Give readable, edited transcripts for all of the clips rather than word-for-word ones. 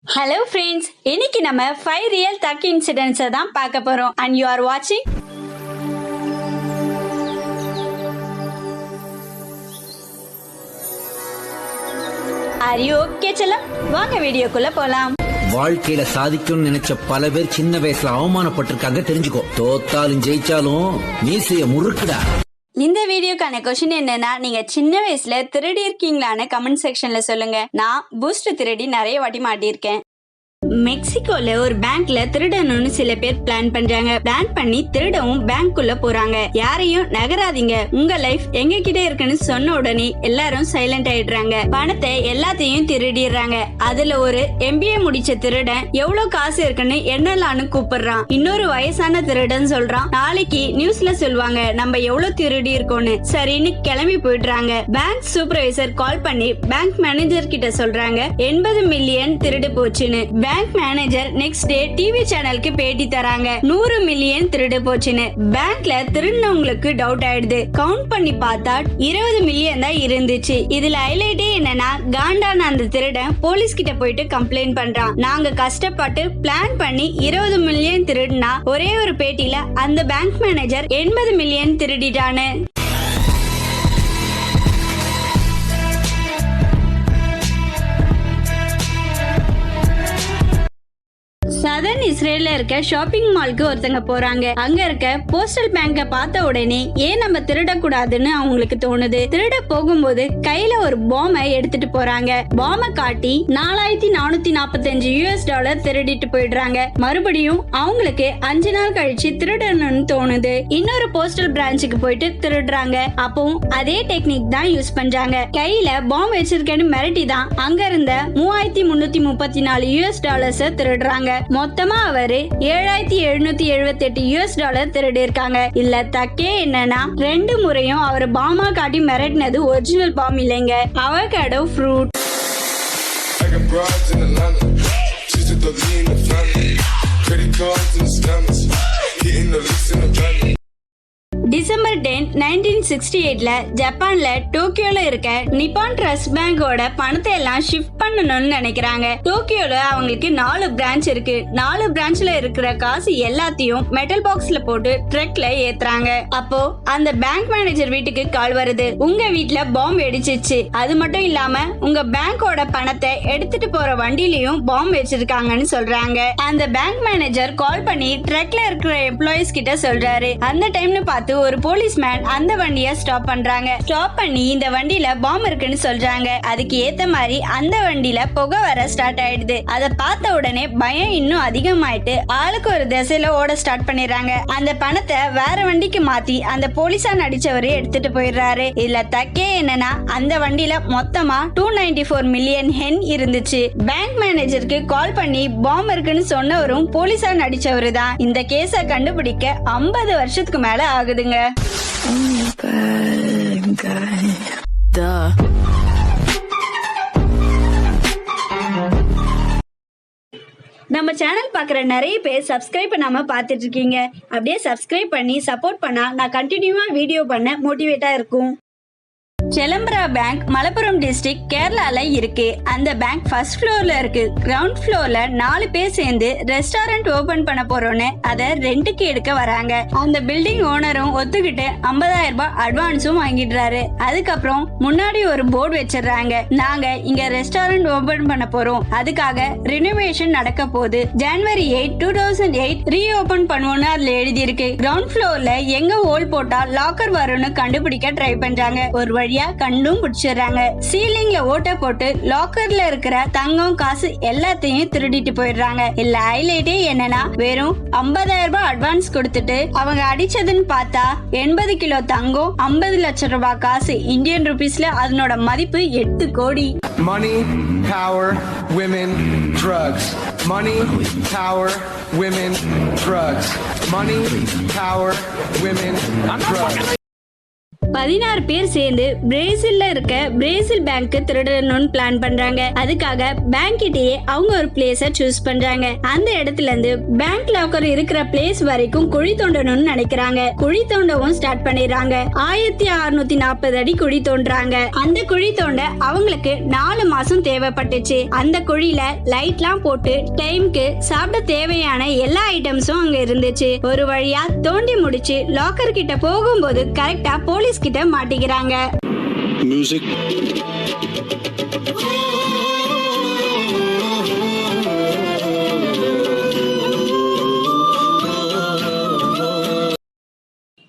Hello friends, இன்னைக்கு நம்ம 5 real thug incidents தான் பார்க்க போறோம் and you are watching Are you okay செல்லம்? வாங்க வீடியோக்குள்ள போலாம். வாழ்க்கையில சாதிக்கணும்னு நினைச்ச பல பேர் சின்ன வயசுல அவமானப்பட்டிருக்காங்க, தெரிஞ்சுக்கோ. தோத்தாலும் ஜெயிச்சாலும் மீசைய முறுக்குடா. இந்த வீடியோக்கான கொஸ்டின் என்னன்னா, நீங்க சின்ன வயசுல திருடி இருக்கீங்களான்னு கமெண்ட் செக்ஷன்ல சொல்லுங்க. நான் பூஸ்ட் திருடி நிறைய வாட்டி மாட்டியிருக்கேன். மெக்சிகோல ஒரு பேங்க்ல திருடணும்னு சில பேர் பிளான் பண்றாங்க. பிளான் பண்ணி திருடவும் பேங்க்குள்ள போறாங்க. யாரையும் நகராதீங்க, உங்க லைஃப் எங்க கிட்ட இருக்குன்னு சொன்ன உடனே எல்லாரும் சைலண்ட் ஆயிடுறாங்க. பணத்தை எல்லாத்தையும் திருடிடுறாங்க. அதுல ஒரு MBA முடிச்ச திருடன் எவ்வளவு காசு இருக்குன்னு என்னலான்னு கூப்பிடுறான். இன்னொரு வயசான திருடன் சொல்றான், நாளைக்கு நியூஸ்ல சொல்லுவாங்க நம்ம எவ்வளவு திருடி இருக்கோம்னு. சரின்னு கிளம்பி போயிடுறாங்க. பேங்க் சூப்பர்வைசர் கால் பண்ணி பேங்க் மேனேஜர் கிட்ட சொல்றாங்க 80 மில்லியன் திருடு போச்சுன்னு. Bank manager next day TV சேனலுக்கு பேட்டி தராங்க 100 மில்லியன் திருடு போச்சுன்னு. பேங்க்ல திருடினவங்களுக்கு டவுட் ஆயிடுது. கவுண்ட் பண்ணி பார்த்தா 20 மில்லியன் தான் இருந்துச்சு. இதுல ஹைலைட்டே என்னன்னா, காண்டான அந்த திருடன் போலீஸ் கிட்ட போயிட்டு கம்ப்ளைண்ட் பண்றான். நாங்க கஷ்டப்பட்டு பிளான் பண்ணி 20 மில்லியன் திருடுனா ஒரே ஒரு பேட்டியில அந்த பேங்க் மேனேஜர் 80 மில்லியன் திருடிட்டானு. சதர்ன் இஸ்ரேல்ல இருக்க ஷாப்பிங் மால்க்கு ஒருத்தங்க போறாங்க. அங்க இருக்க போஸ்டல் பேங்க பார்த்த உடனே ஏன் நம்ம திருடக்கூடாதுன்னு அவங்களுக்கு தோணுது. திருட போகும்போது கையில ஒரு பாம்பை எடுத்துட்டு போறாங்க. பாம்பை காட்டி $4445 திருடிட்டு போயிடுறாங்க. மறுபடியும் அவங்களுக்கு 5 நாள் கழிச்சு திருடணும்னு தோணுது. இன்னொரு போஸ்டல் பிரான்ச்சுக்கு போயிட்டு திருடுறாங்க. அப்பவும் அதே டெக்னிக் தான் யூஸ் பண்றாங்க. கையில பாம்பு வச்சிருக்கேன்னு மிரட்டி தான் அங்க இருந்த $3334 திருடுறாங்க. மொத்தமா அவரு $7778 திருடி இருக்காங்க. இல்ல தக்கே என்னன்னா, 2 முறையும் அவர் பாமா காட்டி மிரட்டினது ஒரிஜினல் பாம் இல்லைங்க, அவகாடோ ஃப்ரூட். டிசம்பர் 10, 1968ல ஜப்பான்ல டோக்கியோல இருக்க நிப்பான் ட்ரஸ்ட் பேங்கோட பணத்தை எல்லாம் ஷிஃப்ட் பண்ணணும்னு நினைக்கிறாங்க. டோக்கியோல அவங்களுக்கு 4 பிரான்ச் இருக்கு. 4 பிரான்ச்ல இருக்கிற காசு எல்லாத்தையும் மெட்டல் பாக்ஸ்ல போட்டு ட்ரக்ல ஏத்துறாங்க. அப்போ அந்த பேங்க் மேனேஜர் வீட்டுக்கு கால் வருது, உங்க வீட்டுல பாம்பு வெடிச்சிச்சு, அது மட்டும் இல்லாம உங்க பேங்கோட பணத்தை எடுத்துட்டு போற வண்டியிலயும் பாம்பு வச்சிருக்காங்கன்னு சொல்றாங்க. அந்த பேங்க் மேனேஜர் கால் பண்ணி ட்ரக்ல இருக்கிற எம்ப்ளாயிஸ் கிட்ட சொல்றாரு. அந்த டைம்னு பார்த்து ஒரு போலீஸ்மேன் அந்த வண்டியை ஸ்டாப் பண்றாங்க. ஸ்டாப் பண்ணி இந்த வண்டியில பாம்பு இருக்குன்னு சொல்றாங்க. அதுக்கு ஏத்த மாதிரி அந்த வண்டியில புகை வர ஸ்டார்ட் ஆயிடுது. அதை பார்த்த உடனே பயம் இன்னும் அதிகமாயிட்டு ஆளுக்கு ஒரு திசையில ஓட ஸ்டார்ட் பண்ணிடுறாங்க. அந்த பணத்தை வேற வண்டிக்கு மாத்தி அந்த போலீஸா நடிச்சவரு எடுத்துட்டு போயிடுறாரு. இதுல தக்கே என்னன்னா, அந்த வண்டியில மொத்தமா 294 மில்லியன் ஹென் இருந்துச்சு. பேங்க் மேனேஜருக்கு கால் பண்ணி பாம்பு இருக்குன்னு சொன்னவரும் போலீஸா நடிச்சவரு தான். இந்த கேஸ கண்டுபிடிக்க 50 வருஷத்துக்கு மேல ஆகுதுங்க. நம்ம சேனல் பாக்குற நிறைய பேர் சப்ஸ்கிரைப் பண்ணாம பாத்துட்டு இருக்கீங்க. அப்படியே சப்ஸ்கிரைப் பண்ணி சப்போர்ட் பண்ணா நான் கண்டினியூவா வீடியோ பண்ண மோட்டிவேட்டா இருக்கும். செலம்பரா பேங்க் மலப்புரம் டிஸ்ட்ரிக்ட் கேரளால இருக்கு. அந்த பேங்க் ஃபர்ஸ்ட் ஃப்ளோர்ல இருக்கு. கிரவுண்ட் ஃப்ளோர்ல 4 பேர் சேர்ந்து ரெஸ்டாரண்ட் ஓபன் பண்ண போறோம்னு அதை ரெண்டுக்கு எடுக்க வராங்க. அந்த பில்டிங் ஓனரும் ஒத்துக்கிட்டு $50,000 அட்வான்ஸும் வாங்கிடுறாரு. அதுக்கப்புறம் முன்னாடி ஒரு போர்டு வச்சிடறாங்க, நாங்க இங்க ரெஸ்டாரண்ட் ஓபன் பண்ண போறோம், அதுக்காக ரினோவேஷன் நடக்க போகுது, January 8, 2008 ரீஓபன் பண்ணுவோம்னு அதுல எழுதி இருக்கு. கிரவுண்ட் ஃப்ளோர்ல எங்க ஹோல் போட்டா லாக்கர் வரும்னு கண்டுபிடிக்க ட்ரை பண்றாங்க. ஒரு வழியா கண்டும் பிடிச்சிடுறாங்க. சீலிங்ல ஓட்ட போட்டு லாக்கர்ல இருக்கிற தங்கம் காசு எல்லாத்தையும் திருடிட்டு போயிடுறாங்க. இல்ல ஹைலைட்டே என்னன்னா, வெறும் $50,000 அட்வான்ஸ் கொடுத்துட்டு அவங்க அடிச்சதுன்னு பார்த்தா 80 கிலோ தங்கம், 50 லட்சம் ரூபாய் காசு. இந்தியன் ரூபீஸ்ல அதனோட மதிப்பு 8 கோடி. Money, power, women, drugs. Money, power, women, drugs. Money, power, women, drugs. 16 பேர் சேர்ந்து பிரேசில்ல இருக்க பிரேசில் பேங்க் திருடணும்னு பிளான் பண்றாங்க. அதுக்காக பேங்க் கிட்டயே அவங்க ஒரு பிளேஸ சூஸ் பண்றாங்க. அந்த இடத்துல இருந்து பேங்க் லாக்கர் இருக்கிற பிளேஸ் வரைக்கும் குழி தோண்டணும்னு நினைக்கிறாங்க. குழி தோண்டவும் ஸ்டார்ட் பண்ணிடுறாங்க. 1640 அடி குழி தோன்றாங்க. அந்த குழி தோண்ட அவங்களுக்கு 4 மாசம் தேவைப்பட்டுச்சு. அந்த குழியில லைட்லாம் போட்டு டைம்க்கு சாப்பிட தேவையான எல்லா ஐட்டம்ஸும் அங்க இருந்துச்சு. ஒரு வழியா தோண்டி முடிச்சு லாக்கர் கிட்ட போகும்போது கரெக்டா போலீஸ் கிட்ட மாட்டிக்கிறாங்க. Music.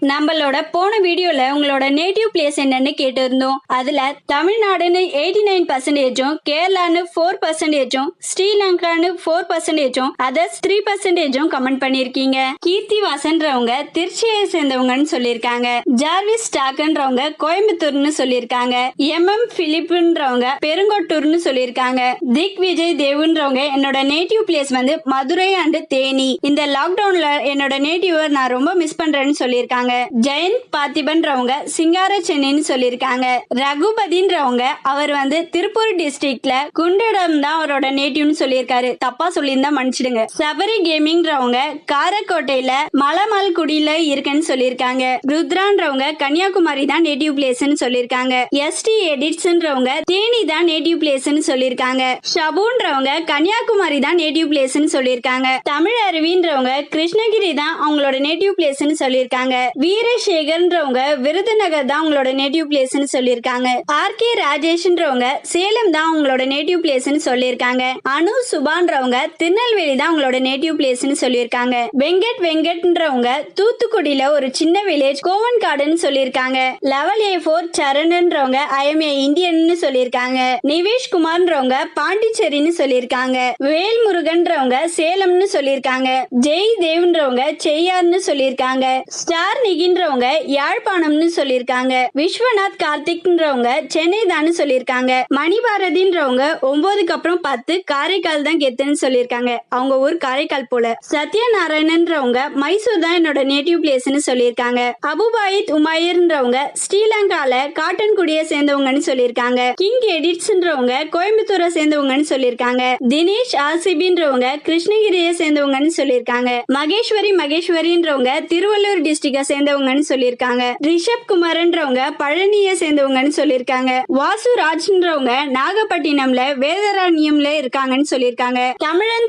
நம்மளோட போன வீடியோல உங்களோட நேட்டிவ் பிளேஸ் என்னன்னு கேட்டிருந்தோம். அதுல தமிழ்நாடுன்னு 89%, கேரளான்னு 4%, ஸ்ரீலங்கான்னு 4%, அதர்ஸ் 3% கமெண்ட் பண்ணிருக்கீங்க. கீர்த்தி வாசன்றவங்க திருச்சியை சேர்ந்தவங்கன்னு சொல்லிருக்காங்க. ஜார்விஸ் ஸ்டாக்ன்றவங்க கோயம்புத்தூர்னு சொல்லிருக்காங்க. MM பிலிப்ன்றவங்க பெருங்கொட்டூர்னு சொல்லிருக்காங்க. திக் விஜய் தேவுன்றவங்க என்னோட நேட்டிவ் பிளேஸ் வந்து மதுரை அண்ட் தேனி. இந்த லாக்டவுன்ல என்னோட நேட்டிவ் நான் ரொம்ப மிஸ் பண்றேன்னு சொல்லிருக்காங்க. ஜெயந்த் பார்த்திபன்றவங்க சிங்கார சென்னைன்னு சொல்லிருக்காங்க. ரகுபதின்றவங்க அவர் வந்து திருப்பூர் டிஸ்ட்ரிக்ட்ல குண்டடம் தான் அவரோட நேட்டிவ்னு சொல்லியிருக்காரு. தப்பா சொல்லியிருந்தா மன்னிச்சிடுங்க. சபரி கேமிங்ன்றவங்க காரக்கோட்டையில மலமல் குடியில இருக்குன்னு சொல்லியிருக்காங்க. ருத்ரான்றவங்க கன்னியாகுமரி தான் நேட்டிவ் பிளேஸ்ன்னு சொல்லியிருக்காங்க. ST எடிட்ஸ்ன்றவங்க தேனி தான் நேட்டிவ் பிளேஸ்ன்னு சொல்லியிருக்காங்க. ஷபுன்றவங்க கன்னியாகுமரி தான் நேட்டிவ் பிளேஸ்ன்னு சொல்லியிருக்காங்க. தமிழ் அருவின்றவங்க கிருஷ்ணகிரி தான் அவங்களோட நேட்டிவ் பிளேஸ்ன்னு சொல்லியிருக்காங்க. வீரசேகர்ன்றவங்க விருதுநகர் தான் உங்களோட நேட்டிவ் பிளேஸ்னு சொல்லிருக்காங்க. RK ராஜேஷ்ன்றவங்க சேலம் தான் உங்களோட நேட்டிவ் பிளேஸ்னு சொல்லிருக்காங்க. அனு சுபான்றவங்க திருநெல்வேலி தான் உங்களோட நேட்டிவ் பிளேஸ்னு சொல்லிருக்காங்க. வெங்கட்ன்றவங்க தூத்துக்குடியில ஒரு சின்ன வில்லேஜ் கோவன்காடுன்னு சொல்லிருக்காங்க. லெவல் A4 சரண்ன்றவங்க IM a இந்தியன்னு சொல்லிருக்காங்க. நிவேஷ் குமார்ன்றவங்க பாண்டிச்சேரின்னு சொல்லிருக்காங்க. வேல்முருகன்றவங்க சேலம்னு சொல்லிருக்காங்க. ஜெய் தேவ்ன்றவங்க செய்யார்னு சொல்லிருக்காங்க. ஸ்டார் நிகின்றவங்க யாழ்ப்பாணம்னு சொல்லிருக்காங்க. விஸ்வநாத் கார்த்திக்ன்றவங்க சென்னை தான் சொல்லிருக்காங்க. மணிபாரதின்றவங்க 9க்கு அப்புறம் 10 காரைக்கால் தான் கெத்துன்னு சொல்லிருக்காங்க. அவங்க ஊர் காரைக்கால் போல. சத்யநாராயணன்றவங்க மைசூர் தான் என்னோட நேட்டிவ் பிளேஸ்னு சொல்லிருக்காங்க. அபுபாயித் உமாயர்ன்றவங்க ஸ்ரீலங்கால காட்டன்குடியை சேர்ந்தவங்கன்னு சொல்லிருக்காங்க. கிங் எடிட்ஸ்ன்றவங்க கோயம்புத்தூரை சேர்ந்தவங்கன்னு சொல்லிருக்காங்க. தினேஷ் RCBன்றவங்க கிருஷ்ணகிரியை சேர்ந்தவங்கன்னு சொல்லிருக்காங்க. மகேஸ்வரின்றவங்க திருவள்ளூர் டிஸ்ட்ரிக்ட சேர்ந்தவங்கன்னு சொல்லிருக்காங்க. ரிஷப் குமார்ன்றவங்க பழனியை சேர்ந்தவங்கன்னு சொல்லிருக்காங்க. வாசு ராஜ்ன்றவங்க நாகப்பட்டினம்ல வேதராணியம்ல இருக்காங்கன்னு சொல்லிருக்காங்க.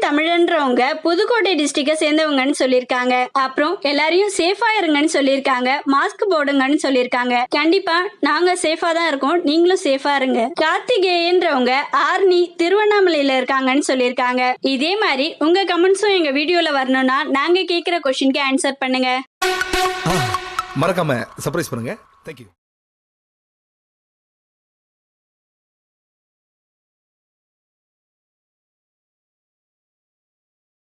தமிழன்றவங்க புதுக்கோட்டை டிஸ்ட்ரிக்ட சேர்ந்தவங்கன்னு சொல்லிருக்காங்க. அப்புறம் எல்லாரையும் சேஃபா இருங்கன்னு சொல்லிருக்காங்க. மாஸ்க் போடுங்கன்னு சொல்லிருக்காங்க. கண்டிப்பா நாங்க சேஃபா தான் இருக்கோம், நீங்களும் சேஃபா இருங்க. கார்த்திகேயன்றவங்க ஆர்னி திருவண்ணாமலையில இருக்காங்கன்னு சொல்லிருக்காங்க. இதே மாதிரி உங்க கமெண்ட்ஸும் எங்க வீடியோல வரணும்னா நாங்க கேக்குற क्वेश्चन ஆன்சர் பண்ணுங்க. மறக்காம சர்ப்ரைஸ் பண்ணுங்க. தேங்க்யூ.